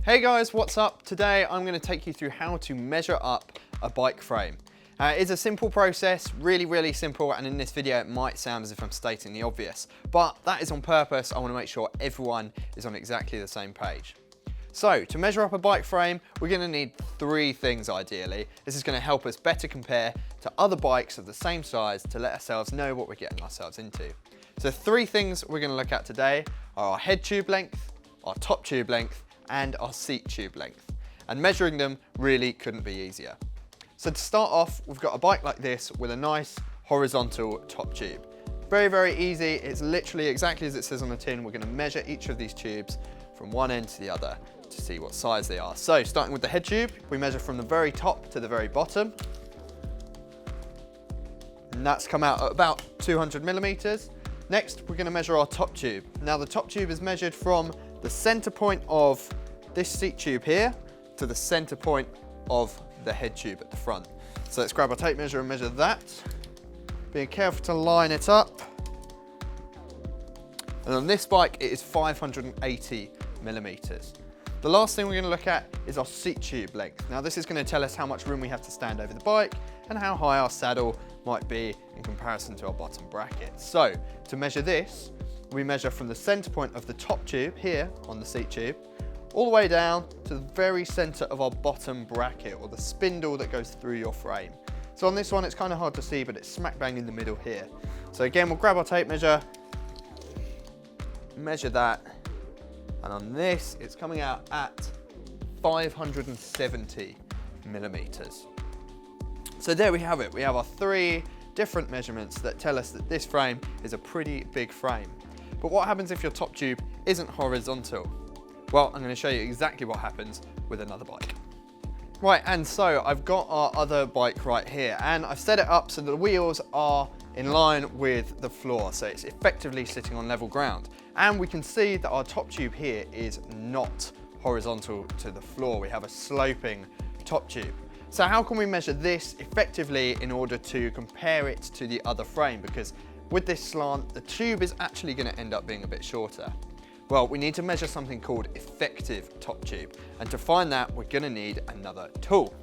Hey guys, what's up? Today I'm going to take you through how to measure up a bike frame. It's a simple process, really simple, and in this video it might sound as if I'm stating the obvious, but that is on purpose. I want to make sure everyone is on exactly the same page. So to measure up a bike frame, we're going to need three things ideally. This is going to help us better compare to other bikes of the same size to let ourselves know what we're getting ourselves into. So three things we're going to look at today are our head tube length, our top tube length, and our seat tube length. And measuring them really couldn't be easier. So to start off, we've got a bike like this with a nice horizontal top tube. Very easy. It's literally exactly as it says on the tin. We're going to measure each of these tubes from one end to the other to see what size they are. So starting with the head tube, we measure from the very top to the very bottom. And that's come out at about 200 millimeters. Next, we're going to measure our top tube. Now the top tube is measured from the center point of this seat tube here to the center point of the head tube at the front. So let's grab our tape measure and measure that. Being careful to line it up. And on this bike, it is 580 millimeters. The last thing we're going to look at is our seat tube length. Now this is going to tell us how much room we have to stand over the bike and how high our saddle might be in comparison to our bottom bracket. So to measure this, we measure from the center point of the top tube here on the seat tube, all the way down to the very center of our bottom bracket, or the spindle that goes through your frame. So on this one, it's kind of hard to see, but it's smack bang in the middle here. So again, we'll grab our tape measure, measure that, and on this, it's coming out at 570 millimeters. So there we have it. We have our three different measurements that tell us that this frame is a pretty big frame. But what happens if your top tube isn't horizontal? Well, I'm going to show you exactly what happens with another bike. Right, and so I've got our other bike right here, and I've set it up so that the wheels are in line with the floor, so it's effectively sitting on level ground. And we can see that our top tube here is not horizontal to the floor. We have a sloping top tube. So how can we measure this effectively in order to compare it to the other frame? Because with this slant, the tube is actually going to end up being a bit shorter. Well, we need to measure something called effective top tube. And to find that, we're going to need another tool.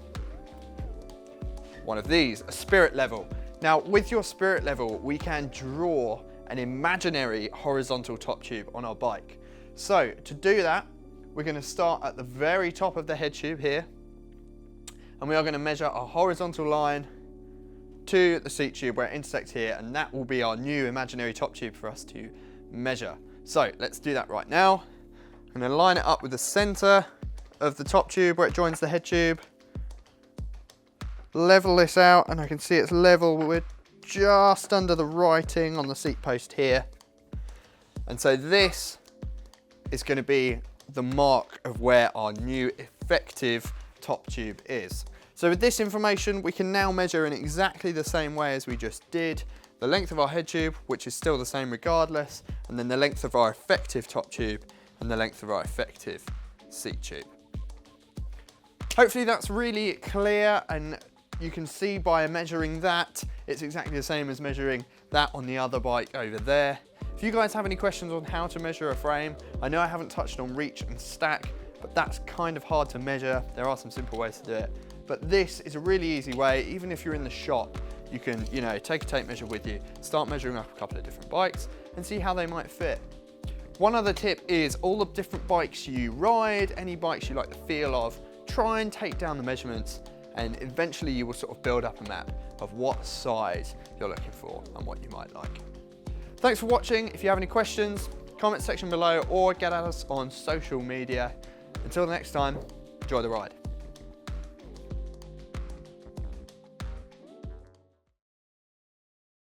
One of these, a spirit level. Now, with your spirit level, we can draw an imaginary horizontal top tube on our bike. So to do that, we're going to start at the very top of the head tube here. And we are going to measure a horizontal line to the seat tube where it intersects here, and that will be our new imaginary top tube for us to measure. So let's do that right now. I'm going to line it up with the center of the top tube where it joins the head tube. Level this out, and I can see it's level with just under the writing on the seat post here. And so this is going to be the mark of where our new effective top tube is. So with this information, we can now measure in exactly the same way as we just did the length of our head tube, which is still the same regardless, and then the length of our effective top tube and the length of our effective seat tube. Hopefully that's really clear, and you can see by measuring that, it's exactly the same as measuring that on the other bike over there. If you guys have any questions on how to measure a frame, I know I haven't touched on reach and stack, but that's kind of hard to measure. There are some simple ways to do it. But this is a really easy way. Even if you're in the shop, you can, take a tape measure with you, start measuring up a couple of different bikes and see how they might fit. One other tip is all the different bikes you ride, any bikes you like the feel of, try and take down the measurements, and eventually you will sort of build up a map of what size you're looking for and what you might like. Thanks for watching. If you have any questions, comment section below or get at us on social media. Until next time, enjoy the ride.